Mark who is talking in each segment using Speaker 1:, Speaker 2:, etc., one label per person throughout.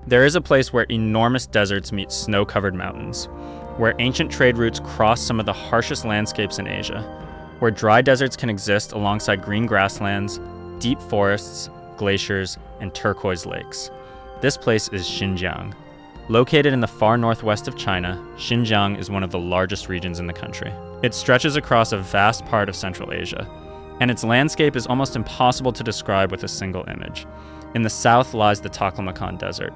Speaker 1: There is a place where enormous deserts meet snow-covered mountains, where ancient trade routes cross some of the harshest landscapes in Asia, where dry deserts can exist alongside green grasslands, deep forests, glaciers, and turquoise lakes. This place is Xinjiang. Located in the far northwest of China, Xinjiang is one of the largest regions in the country. It stretches across a vast part of Central Asia, and its landscape is almost impossible to describe with a single image. In the south lies the Taklamakan Desert.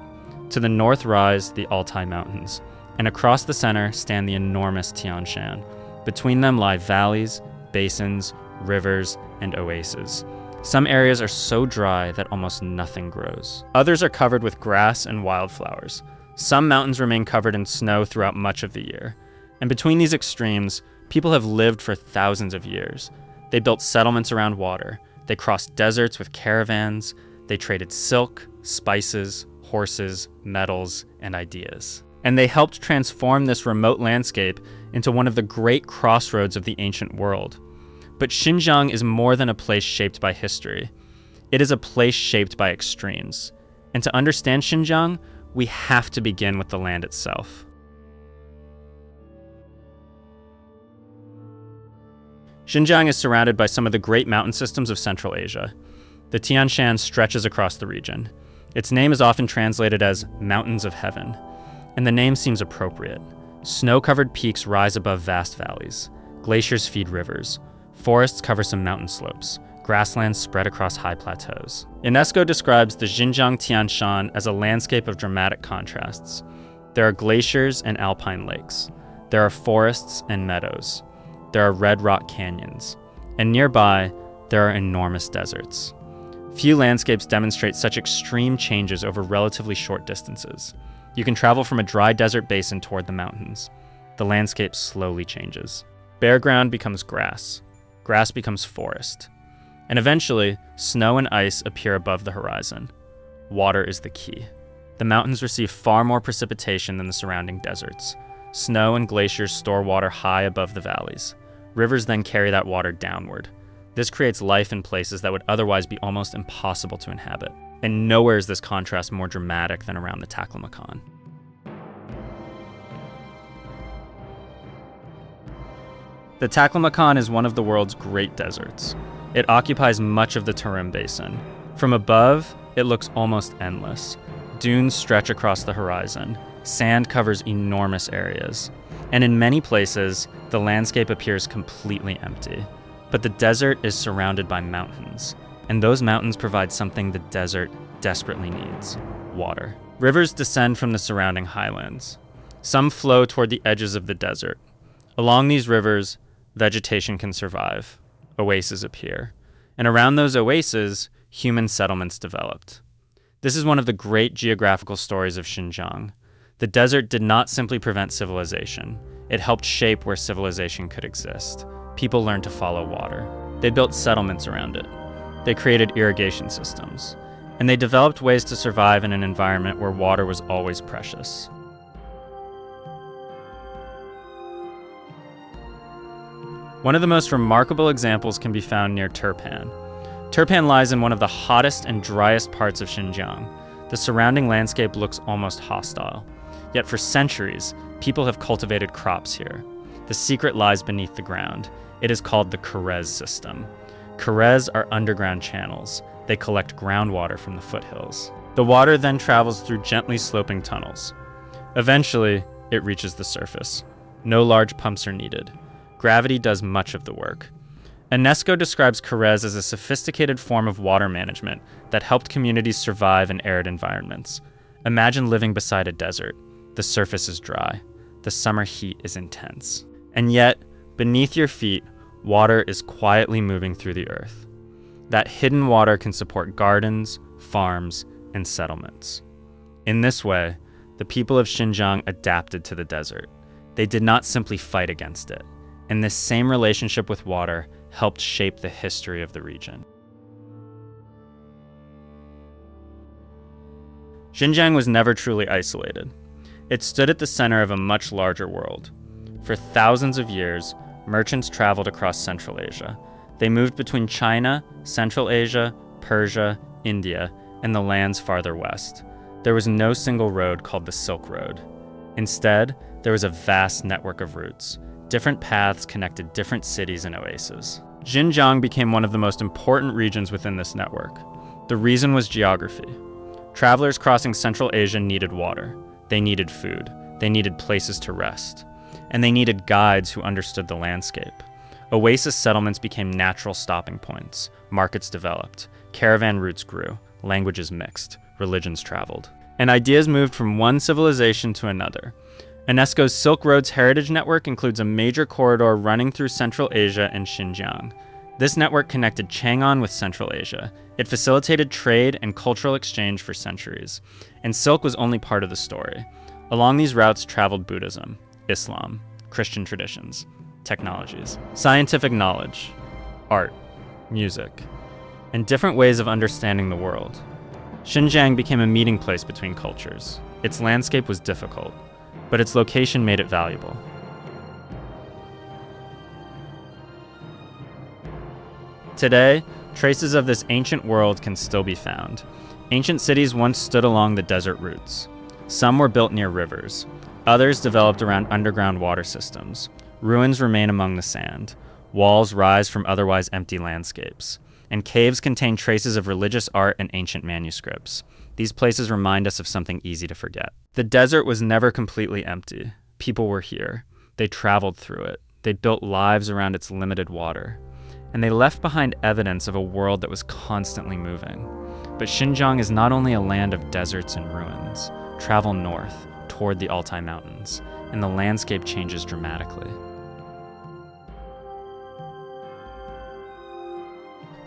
Speaker 1: To the north rise the Altai Mountains, and across the center stand the enormous Tian Shan. Between them lie valleys, basins, rivers, and oases. Some areas are so dry that almost nothing grows. Others are covered with grass and wildflowers. Some mountains remain covered in snow throughout much of the year. And between these extremes, people have lived for thousands of years. They built settlements around water. They crossed deserts with caravans. They traded silk, spices, horses, metals, and ideas. And they helped transform this remote landscape into one of the great crossroads of the ancient world. But Xinjiang is more than a place shaped by history. It is a place shaped by extremes. And to understand Xinjiang, we have to begin with the land itself. Xinjiang is surrounded by some of the great mountain systems of Central Asia. The Tian Shan stretches across the region. Its name is often translated as Mountains of Heaven, and the name seems appropriate. Snow-covered peaks rise above vast valleys. Glaciers feed rivers. Forests cover some mountain slopes. Grasslands spread across high plateaus. UNESCO describes the Xinjiang Tian Shan as a landscape of dramatic contrasts. There are glaciers and alpine lakes. There are forests and meadows. There are red rock canyons. And nearby, there are enormous deserts. Few landscapes demonstrate such extreme changes over relatively short distances. You can travel from a dry desert basin toward the mountains. The landscape slowly changes. Bare ground becomes grass. Grass becomes forest. And eventually, snow and ice appear above the horizon. Water is the key. The mountains receive far more precipitation than the surrounding deserts. Snow and glaciers store water high above the valleys. Rivers then carry that water downward. This creates life in places that would otherwise be almost impossible to inhabit. And nowhere is this contrast more dramatic than around the Taklamakan. The Taklamakan is one of the world's great deserts. It occupies much of the Tarim Basin. From above, it looks almost endless. Dunes stretch across the horizon. Sand covers enormous areas. And in many places, the landscape appears completely empty. But the desert is surrounded by mountains, and those mountains provide something the desert desperately needs: water. Rivers descend from the surrounding highlands. Some flow toward the edges of the desert. Along these rivers, vegetation can survive. Oases appear. And around those oases, human settlements developed. This is one of the great geographical stories of Xinjiang. The desert did not simply prevent civilization. It helped shape where civilization could exist. People learned to follow water. They built settlements around it. They created irrigation systems. And they developed ways to survive in an environment where water was always precious. One of the most remarkable examples can be found near Turpan. Turpan lies in one of the hottest and driest parts of Xinjiang. The surrounding landscape looks almost hostile. Yet for centuries, people have cultivated crops here. The secret lies beneath the ground. It is called the Karez system. Karez are underground channels. They collect groundwater from the foothills. The water then travels through gently sloping tunnels. Eventually, it reaches the surface. No large pumps are needed. Gravity does much of the work. UNESCO describes Karez as a sophisticated form of water management that helped communities survive in arid environments. Imagine living beside a desert. The surface is dry. The summer heat is intense. And yet, beneath your feet, water is quietly moving through the earth. That hidden water can support gardens, farms, and settlements. In this way, the people of Xinjiang adapted to the desert. They did not simply fight against it. And this same relationship with water helped shape the history of the region. Xinjiang was never truly isolated. It stood at the center of a much larger world. For thousands of years, merchants traveled across Central Asia. They moved between China, Central Asia, Persia, India, and the lands farther west. there was no single road called the Silk Road. Instead, there was a vast network of routes. Different paths connected different cities and oases. Xinjiang became one of the most important regions within this network. The reason was geography. Travelers crossing Central Asia needed water. They needed food. They needed places to rest. And they needed guides who understood the landscape. Oasis settlements became natural stopping points. Markets developed. Caravan routes grew. Languages mixed. Religions traveled. And ideas moved from one civilization to another. UNESCO's Silk Roads Heritage Network includes a major corridor running through Central Asia and Xinjiang. This network connected Chang'an with Central Asia. It facilitated trade and cultural exchange for centuries. And silk was only part of the story. Along these routes traveled Buddhism, Islam, Christian traditions, technologies, scientific knowledge, art, music, and different ways of understanding the world. Xinjiang became a meeting place between cultures. Its landscape was difficult, but its location made it valuable. Today, traces of this ancient world can still be found. Ancient cities once stood along the desert routes. Some were built near rivers. Others developed around underground water systems. Ruins remain among the sand. Walls rise from otherwise empty landscapes. And caves contain traces of religious art and ancient manuscripts. These places remind us of something easy to forget. The desert was never completely empty. People were here. They traveled through it. They built lives around its limited water. And they left behind evidence of a world that was constantly moving. But Xinjiang is not only a land of deserts and ruins. Travel north, toward the Altai Mountains, and the landscape changes dramatically.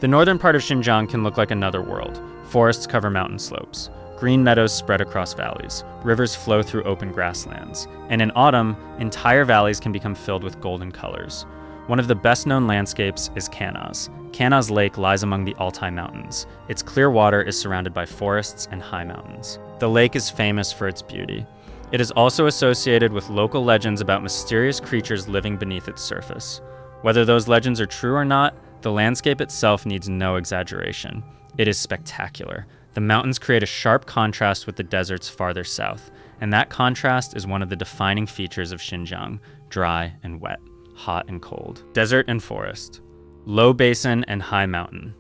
Speaker 1: The northern part of Xinjiang can look like another world. Forests cover mountain slopes. Green meadows spread across valleys. Rivers flow through open grasslands. And in autumn, entire valleys can become filled with golden colors. One of the best-known landscapes is Kanas. Kanas Lake lies among the Altai Mountains. Its clear water is surrounded by forests and high mountains. The lake is famous for its beauty. It is also associated with local legends about mysterious creatures living beneath its surface. Whether those legends are true or not, the landscape itself needs no exaggeration. It is spectacular. The mountains create a sharp contrast with the deserts farther south, and that contrast is one of the defining features of Xinjiang: dry and wet, hot and cold, desert and forest, low basin and high mountain.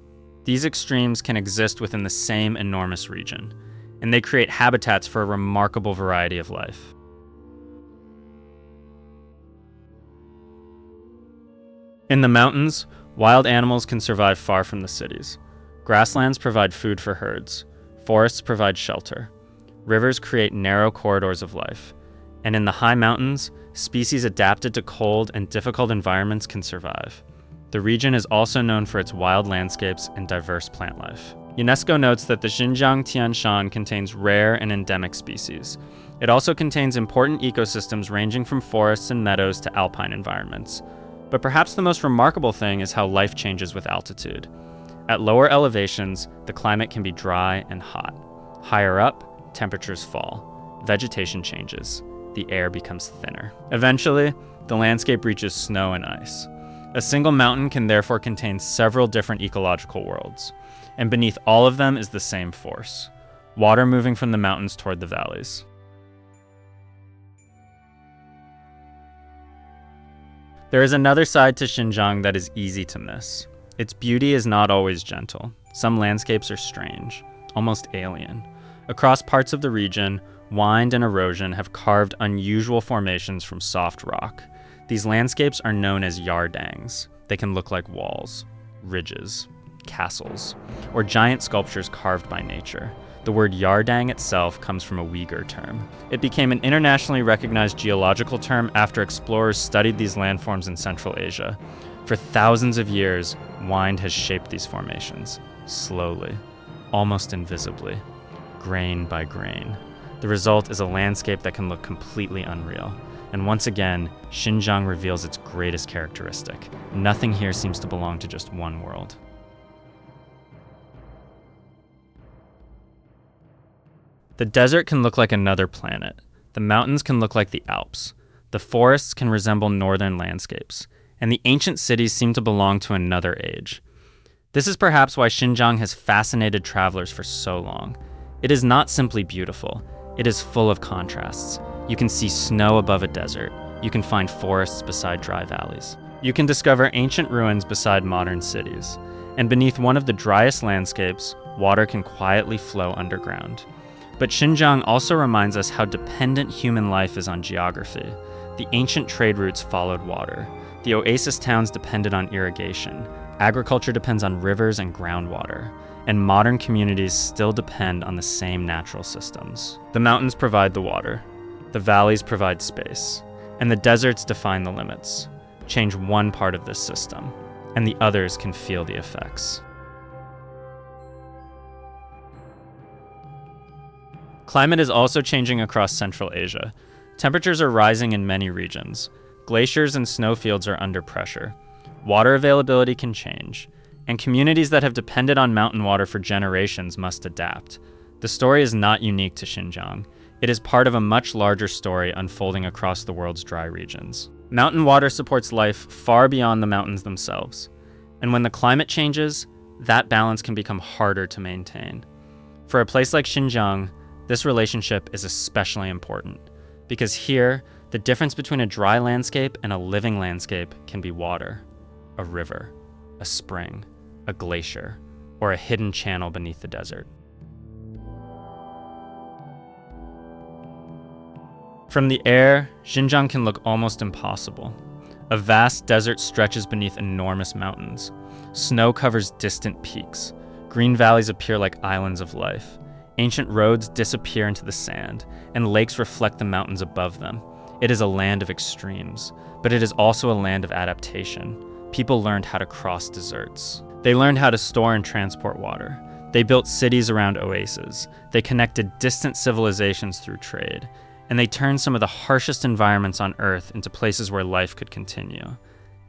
Speaker 1: These extremes can exist within the same enormous region, and they create habitats for a remarkable variety of life. In the mountains, wild animals can survive far from the cities. Grasslands provide food for herds. Forests provide shelter. Rivers create narrow corridors of life. And in the high mountains, species adapted to cold and difficult environments can survive. The region is also known for its wild landscapes and diverse plant life. UNESCO notes that the Xinjiang Tian Shan contains rare and endemic species. It also contains important ecosystems ranging from forests and meadows to alpine environments. But perhaps the most remarkable thing is how life changes with altitude. At lower elevations, the climate can be dry and hot. Higher up, temperatures fall. Vegetation changes. The air becomes thinner. Eventually, the landscape reaches snow and ice. A single mountain can therefore contain several different ecological worlds. And beneath all of them is the same force: water moving from the mountains toward the valleys. There is another side to Xinjiang that is easy to miss. Its beauty is not always gentle. Some landscapes are strange, almost alien. Across parts of the region, wind and erosion have carved unusual formations from soft rock. These landscapes are known as yardangs. They can look like walls, ridges, castles, or giant sculptures carved by nature. The word yardang itself comes from a Uyghur term. It became an internationally recognized geological term after explorers studied these landforms in Central Asia. For thousands of years, wind has shaped these formations, slowly, almost invisibly, grain by grain. The result is a landscape that can look completely unreal. And once again, Xinjiang reveals its greatest characteristic. Nothing here seems to belong to just one world. The desert can look like another planet. The mountains can look like the Alps. The forests can resemble northern landscapes. And the ancient cities seem to belong to another age. This is perhaps why Xinjiang has fascinated travelers for so long. It is not simply beautiful, it is full of contrasts. You can see snow above a desert. You can find forests beside dry valleys. You can discover ancient ruins beside modern cities. And beneath one of the driest landscapes, water can quietly flow underground. But Xinjiang also reminds us how dependent human life is on geography. The ancient trade routes followed water. The oasis towns depended on irrigation. Agriculture depends on rivers and groundwater. And modern communities still depend on the same natural systems. The mountains provide the water. The valleys provide space. And the deserts define the limits. Change one part of this system, and the others can feel the effects. Climate is also changing across Central Asia. Temperatures are rising in many regions. Glaciers and snowfields are under pressure. Water availability can change, and communities that have depended on mountain water for generations must adapt. The story is not unique to Xinjiang. It is part of a much larger story unfolding across the world's dry regions. Mountain water supports life far beyond the mountains themselves. And when the climate changes, that balance can become harder to maintain. For a place like Xinjiang, this relationship is especially important, because here, the difference between a dry landscape and a living landscape can be water, a river, a spring, a glacier, or a hidden channel beneath the desert. From the air, Xinjiang can look almost impossible. A vast desert stretches beneath enormous mountains. Snow covers distant peaks. Green valleys appear like islands of life. Ancient roads disappear into the sand, and lakes reflect the mountains above them. It is a land of extremes, but it is also a land of adaptation. People learned how to cross deserts. They learned how to store and transport water. They built cities around oases. They connected distant civilizations through trade. And they turned some of the harshest environments on Earth into places where life could continue.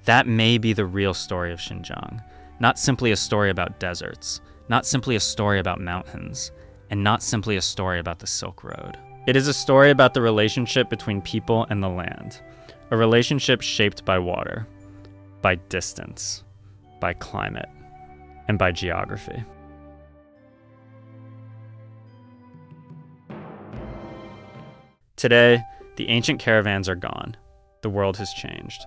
Speaker 1: That may be the real story of Xinjiang, not simply a story about deserts, not simply a story about mountains, and not simply a story about the Silk Road. It is a story about the relationship between people and the land, a relationship shaped by water, by distance, by climate, and by geography. Today, the ancient caravans are gone. The world has changed.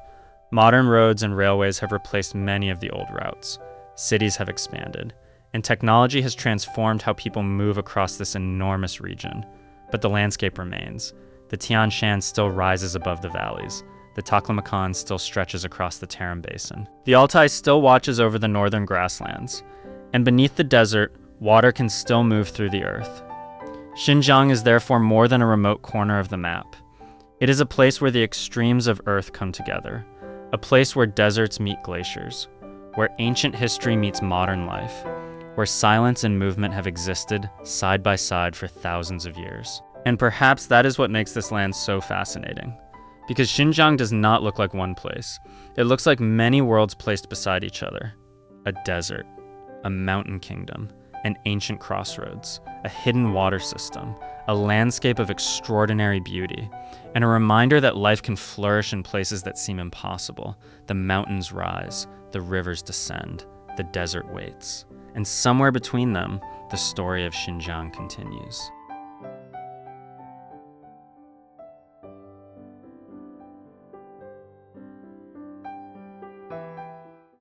Speaker 1: Modern roads and railways have replaced many of the old routes. Cities have expanded, and technology has transformed how people move across this enormous region. But the landscape remains. The Tian Shan still rises above the valleys. The Taklamakan still stretches across the Tarim Basin. The Altai still watches over the northern grasslands. And beneath the desert, water can still move through the earth. Xinjiang is therefore more than a remote corner of the map. It is a place where the extremes of Earth come together, a place where deserts meet glaciers, where ancient history meets modern life, where silence and movement have existed side by side for thousands of years. And perhaps that is what makes this land so fascinating. Because Xinjiang does not look like one place. It looks like many worlds placed beside each other. A desert, a mountain kingdom, an ancient crossroads, a hidden water system, a landscape of extraordinary beauty, and a reminder that life can flourish in places that seem impossible. The mountains rise, the rivers descend, the desert waits, and somewhere between them, the story of Xinjiang continues.